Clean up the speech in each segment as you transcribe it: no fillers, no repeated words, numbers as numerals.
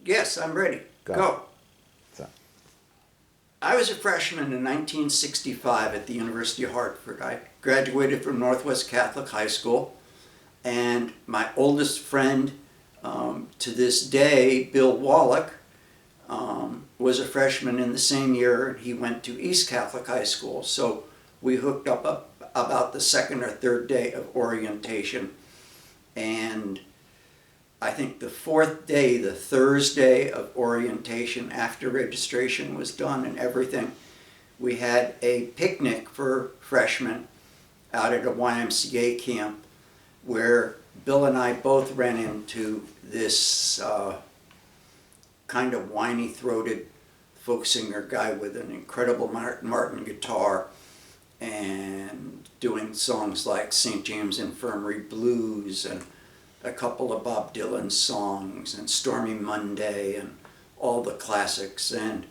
Yes, I'm ready. Go. So. I was a freshman in 1965 at the University of Hartford. I graduated from Northwest Catholic High School, and my oldest friend to this day, Bill Wallach, was a freshman in the same year. He went to East Catholic High School, so we hooked up about the second or third day of orientation, and I think the fourth day, the Thursday of orientation, after registration was done and everything, we had a picnic for freshmen out at a YMCA camp where Bill and I both ran into this kind of whiny-throated folk singer guy with an incredible Martin guitar and doing songs like St. James Infirmary Blues and a couple of Bob Dylan songs and Stormy Monday and all the classics, and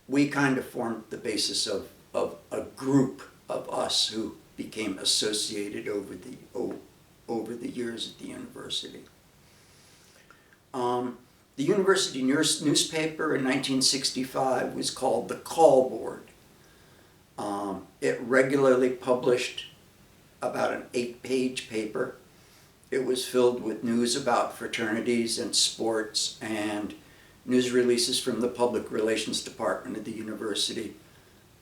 we kind of formed the basis of a group of us who became associated over the years at the university. The university newspaper in 1965 was called the Call Board. It regularly published about an 8-page paper. It was filled with news about fraternities and sports and news releases from the Public Relations Department of the university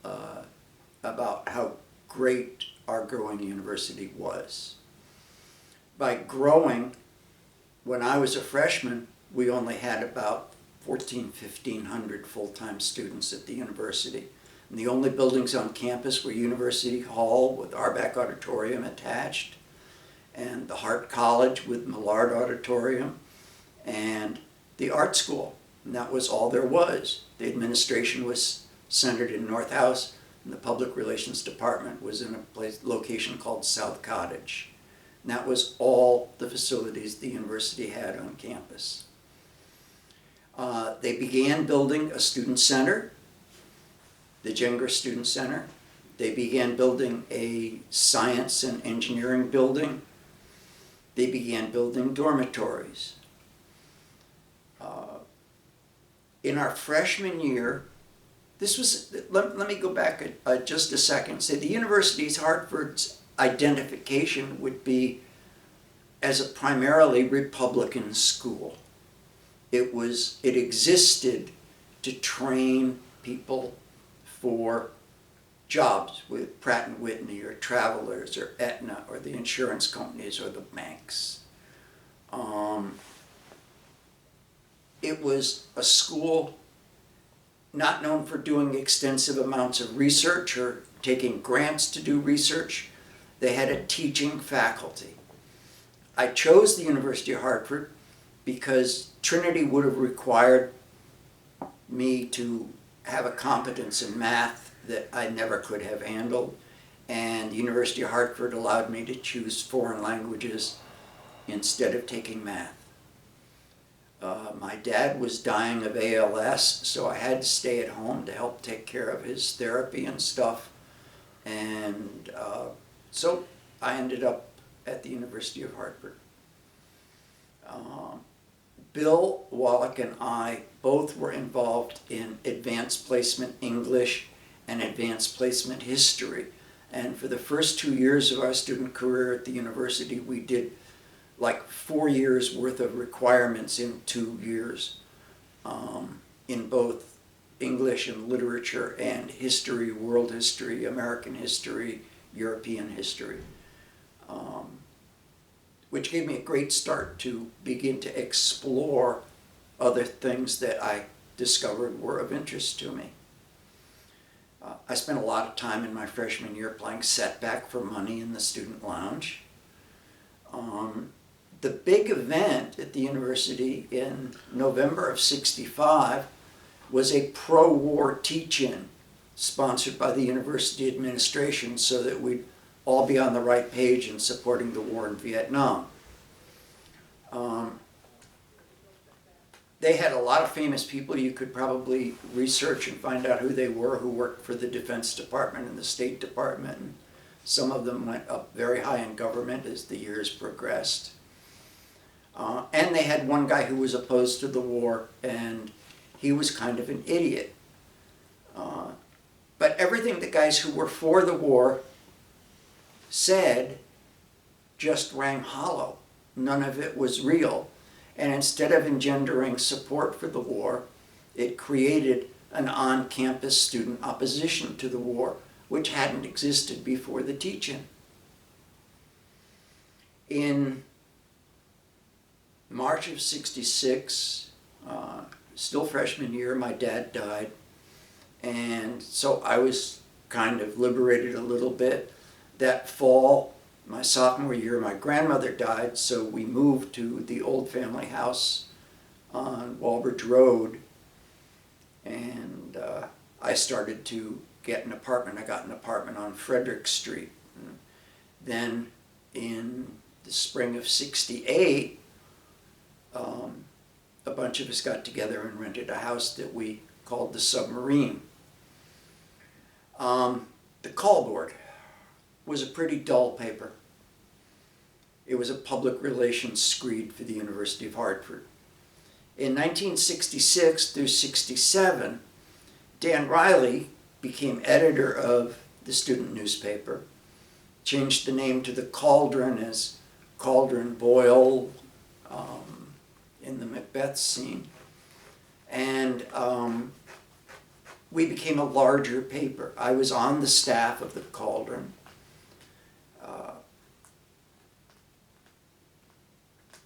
about how great our growing university was. By growing, when I was a freshman, we only had about 1,500 full-time students at the university. And the only buildings on campus were University Hall with Arbach Auditorium attached, and the Hart College with Millard Auditorium, and the art school. And that was all there was. The administration was centered in North House, and the Public Relations Department was in a location called South Cottage. And that was all the facilities the university had on campus. They began building a student center, the Jenger Student Center. They began building a science and engineering building. They began building dormitories. In our freshman year, this was, let me go back just a second. Say the University's Hartford's identification would be as a primarily Republican school. It existed to train people for jobs with Pratt & Whitney or Travelers or Aetna or the insurance companies or the banks. It was a school not known for doing extensive amounts of research or taking grants to do research. They had a teaching faculty. I chose the University of Hartford because Trinity would have required me to have a competence in math that I never could have handled, and the University of Hartford allowed me to choose foreign languages instead of taking math. My dad was dying of ALS, so I had to stay at home to help take care of his therapy and stuff, and so I ended up at the University of Hartford. Bill Wallach and I both were involved in advanced placement English and advanced placement history. And for the first 2 years of our student career at the university, we did like 4 years worth of requirements in 2 years in both English and literature and history, world history, American history, European history. Which gave me a great start to begin to explore other things that I discovered were of interest to me. I spent a lot of time in my freshman year playing setback for money in the student lounge. The big event at the university in November of '65 was a pro-war teach-in sponsored by the university administration so that we'd all be on the right page in supporting the war in Vietnam. They had a lot of famous people. You could probably research and find out who they were, who worked for the Defense Department and the State Department. And some of them went up very high in government as the years progressed. And they had one guy who was opposed to the war, and he was kind of an idiot. But everything the guys who were for the war said just rang hollow. None of it was real. And instead of engendering support for the war, it created an on-campus student opposition to the war, which hadn't existed before the teach-in. In March of '66, still freshman year, my dad died. And so I was kind of liberated a little bit. That fall, my sophomore year, my grandmother died, so we moved to the old family house on Walbridge Road. And I started to get an apartment. I got an apartment on Frederick Street. And then in the spring of '68, a bunch of us got together and rented a house that we called the Submarine. The Call Board was a pretty dull paper. It was a public relations screed for the University of Hartford. In 1966 through '67, Dan Riley became editor of the student newspaper, changed the name to the Cauldron as Cauldron Boyle in the Macbeth scene. And we became a larger paper. I was on the staff of the Cauldron.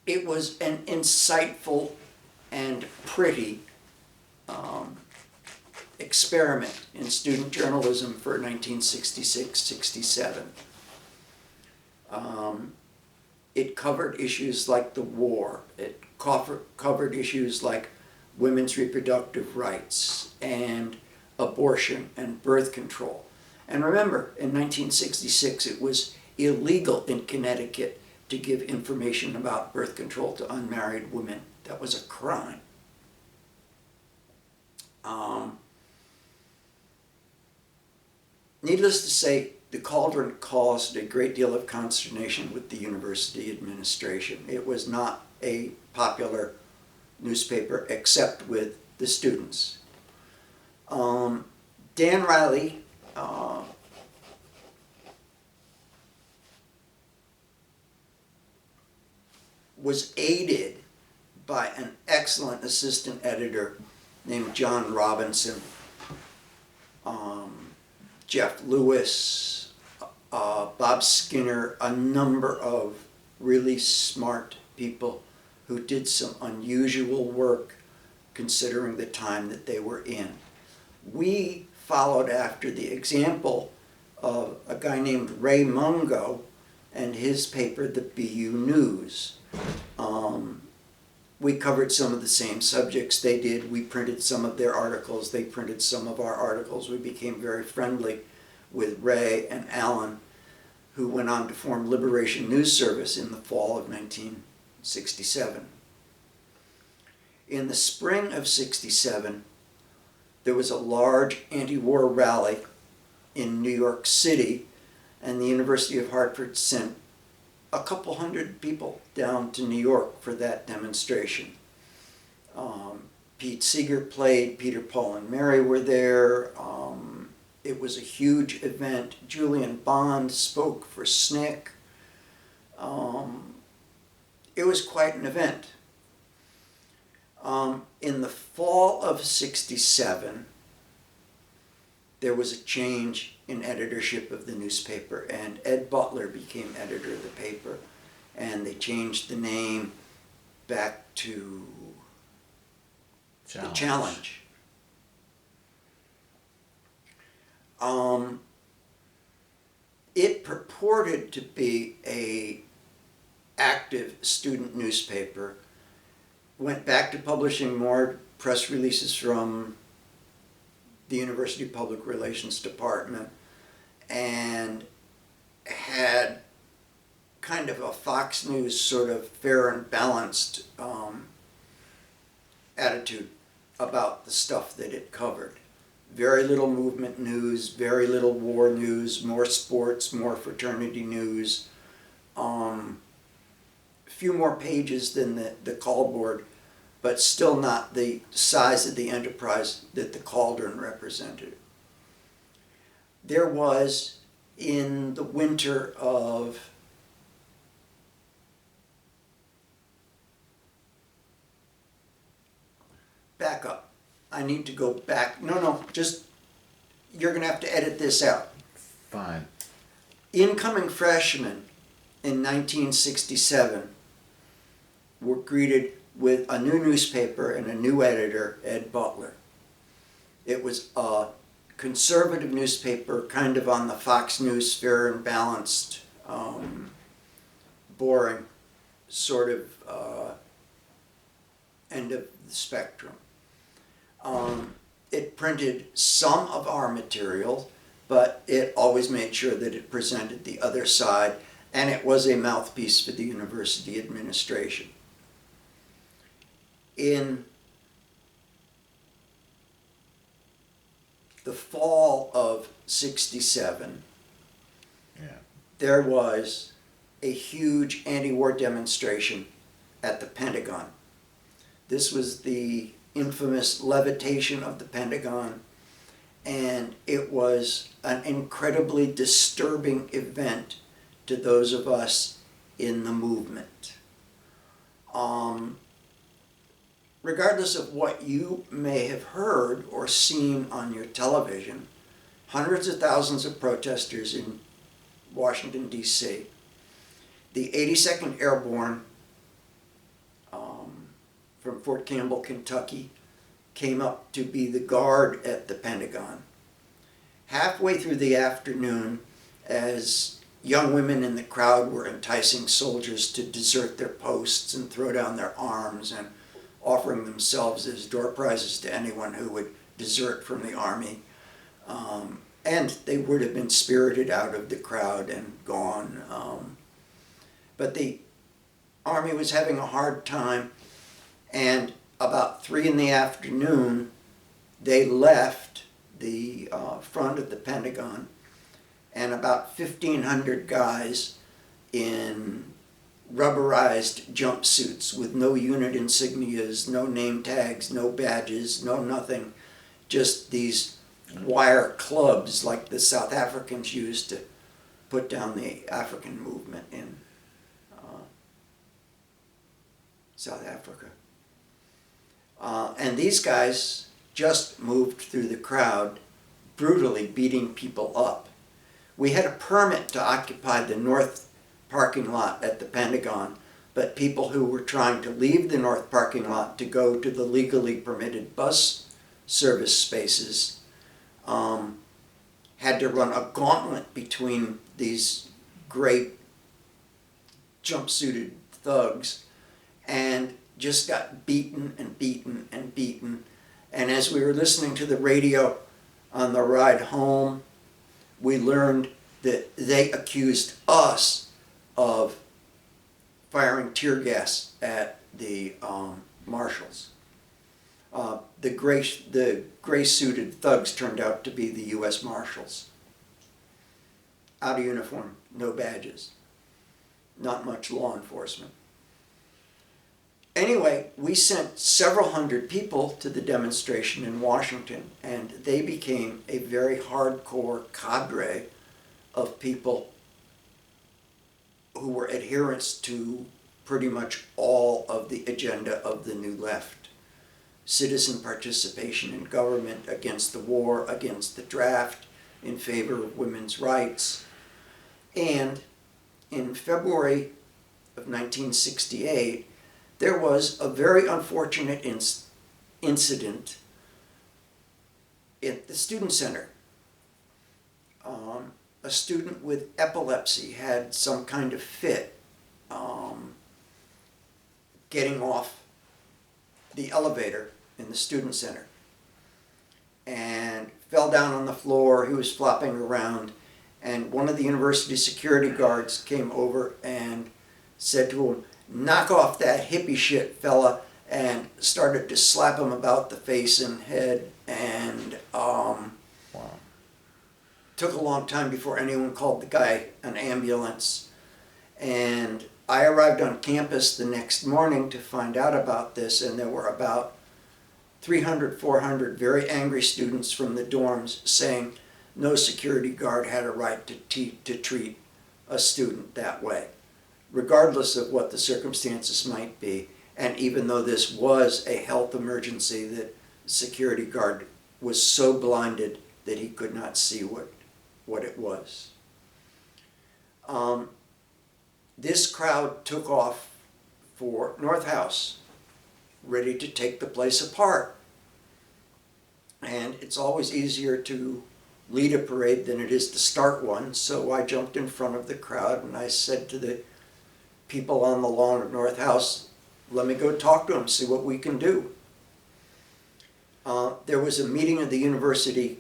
It was an insightful and pretty experiment in student journalism for 1966-67. It covered issues like the war. It covered issues like women's reproductive rights and abortion and birth control. And remember, in 1966, it was illegal in Connecticut to give information about birth control to unmarried women. That was a crime. Needless to say, the Cauldron caused a great deal of consternation with the university administration. It was not a popular newspaper except with the students. Dan Riley was aided by an excellent assistant editor named John Robinson, Jeff Lewis, Bob Skinner, a number of really smart people who did some unusual work considering the time that they were in. We followed after the example of a guy named Ray Mungo and his paper, the BU News. We covered some of the same subjects they did. We printed some of their articles. They printed some of our articles. We became very friendly with Ray and Alan, who went on to form Liberation News Service in the fall of 1967. In the spring of '67, there was a large anti-war rally in New York City, and the University of Hartford sent a couple hundred people down to New York for that demonstration. Pete Seeger played, Peter, Paul, and Mary were there. It was a huge event. Julian Bond spoke for SNCC. It was quite an event. In the fall of '67, there was a change in editorship of the newspaper, and Ed Butler became editor of the paper, and they changed the name back to The Challenge. It purported to be a active student newspaper, went back to publishing more press releases from the University Public Relations Department, and had kind of a Fox News sort of fair and balanced attitude about the stuff that it covered. Very little movement news, very little war news, more sports, more fraternity news, few more pages than the callboard, but still not the size of the enterprise that the cauldron represented. There was, in the winter of back up. I need to go back. No, just, you're going to have to edit this out. Fine. Incoming freshmen in 1967 were greeted with a new newspaper and a new editor, Ed Butler. It was a conservative newspaper, kind of on the Fox News fair and balanced, boring sort of end of the spectrum. It printed some of our material, but it always made sure that it presented the other side, and it was a mouthpiece for the university administration. In the fall of '67, there was a huge anti-war demonstration at the Pentagon. This was the infamous levitation of the Pentagon, and it was an incredibly disturbing event to those of us in the movement. Regardless of what you may have heard or seen on your television, hundreds of thousands of protesters in Washington, D.C., the 82nd Airborne from Fort Campbell, Kentucky, came up to be the guard at the Pentagon. Halfway through the afternoon, as young women in the crowd were enticing soldiers to desert their posts and throw down their arms and offering themselves as door prizes to anyone who would desert from the army. And they would have been spirited out of the crowd and gone. But the army was having a hard time, and about 3 in the afternoon, they left the front of the Pentagon, and about 1,500 guys in rubberized jumpsuits with no unit insignias, no name tags, no badges, no nothing, just these wire clubs like the South Africans used to put down the African movement in South Africa. And these guys just moved through the crowd, brutally beating people up. We had a permit to occupy the north parking lot at the Pentagon, but people who were trying to leave the north parking lot to go to the legally permitted bus service spaces had to run a gauntlet between these great jumpsuited thugs and just got beaten and beaten and beaten. And as we were listening to the radio on the ride home, we learned that they accused us of firing tear gas at the marshals. The gray-suited thugs turned out to be the U.S. Marshals. Out of uniform, no badges. Not much law enforcement. Anyway, we sent several hundred people to the demonstration in Washington, and they became a very hardcore cadre of people who were adherents to pretty much all of the agenda of the New Left. Citizen participation in government, against the war, against the draft, in favor of women's rights. And in February of 1968, there was a very unfortunate incident at the Student Center. A student with epilepsy had some kind of fit getting off the elevator in the Student Center and fell down on the floor. He was flopping around, and one of the university security guards came over and said to him, "Knock off that hippie shit, fella," and started to slap him about the face and head, and took a long time before anyone called the guy an ambulance. And I arrived on campus the next morning to find out about this, and there were about 300, 400 very angry students from the dorms saying no security guard had a right to treat a student that way, regardless of what the circumstances might be. And even though this was a health emergency, that the security guard was so blinded that he could not see what it was. This crowd took off for North House, ready to take the place apart. And it's always easier to lead a parade than it is to start one, so I jumped in front of the crowd and I said to the people on the lawn of North House, let me go talk to them, see what we can do. There was a meeting of the University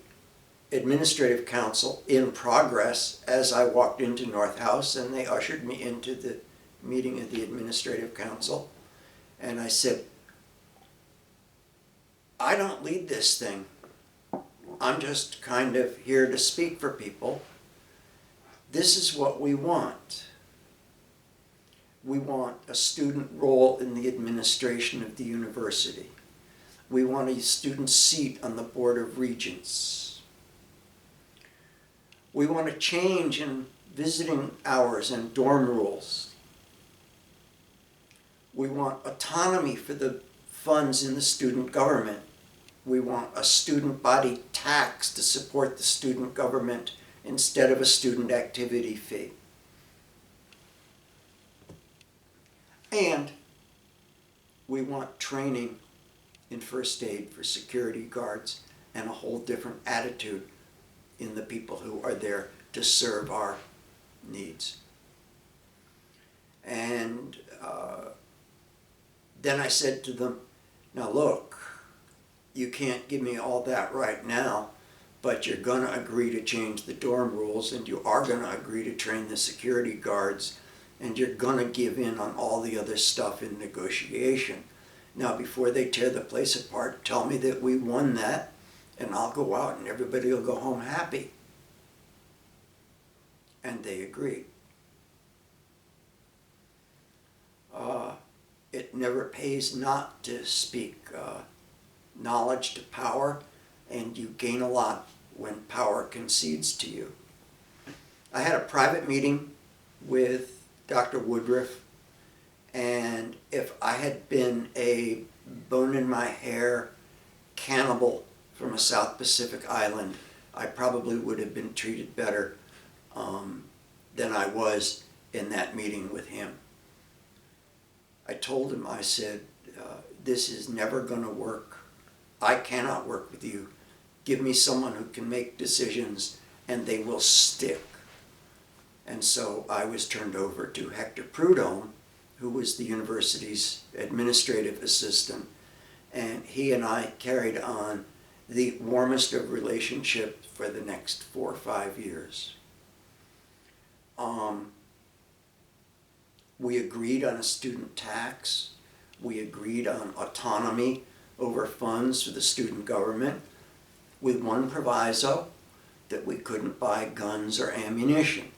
Administrative Council in progress as I walked into North House, and they ushered me into the meeting of the Administrative Council. And I said, I don't lead this thing. I'm just kind of here to speak for people. This is what we want. We want a student role in the administration of the university. We want a student seat on the Board of Regents. We want a change in visiting hours and dorm rules. We want autonomy for the funds in the student government. We want a student body tax to support the student government instead of a student activity fee. And we want training in first aid for security guards and a whole different attitude in the people who are there to serve our needs. And then I said to them, now look, you can't give me all that right now, but you're going to agree to change the dorm rules, and you are going to agree to train the security guards, and you're going to give in on all the other stuff in negotiation. Now, before they tear the place apart, tell me that we won that, and I'll go out and everybody will go home happy. And they agreed. It never pays not to speak knowledge to power, and you gain a lot when power concedes to you. I had a private meeting with Dr. Woodruff, and if I had been a bone-in-my-hair cannibal from a South Pacific island, I probably would have been treated better than I was in that meeting with him. I told him, I said, this is never going to work. I cannot work with you. Give me someone who can make decisions and they will stick. And so I was turned over to Hector Prudhomme, who was the university's administrative assistant, and he and I carried on the warmest of relationships for the next 4 or 5 years. We agreed on a student tax. We agreed on autonomy over funds for the student government, with one proviso, that we couldn't buy guns or ammunition.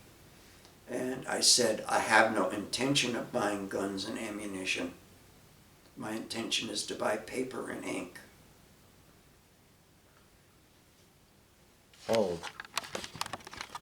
And I said, I have no intention of buying guns and ammunition. My intention is to buy paper and ink. Oh,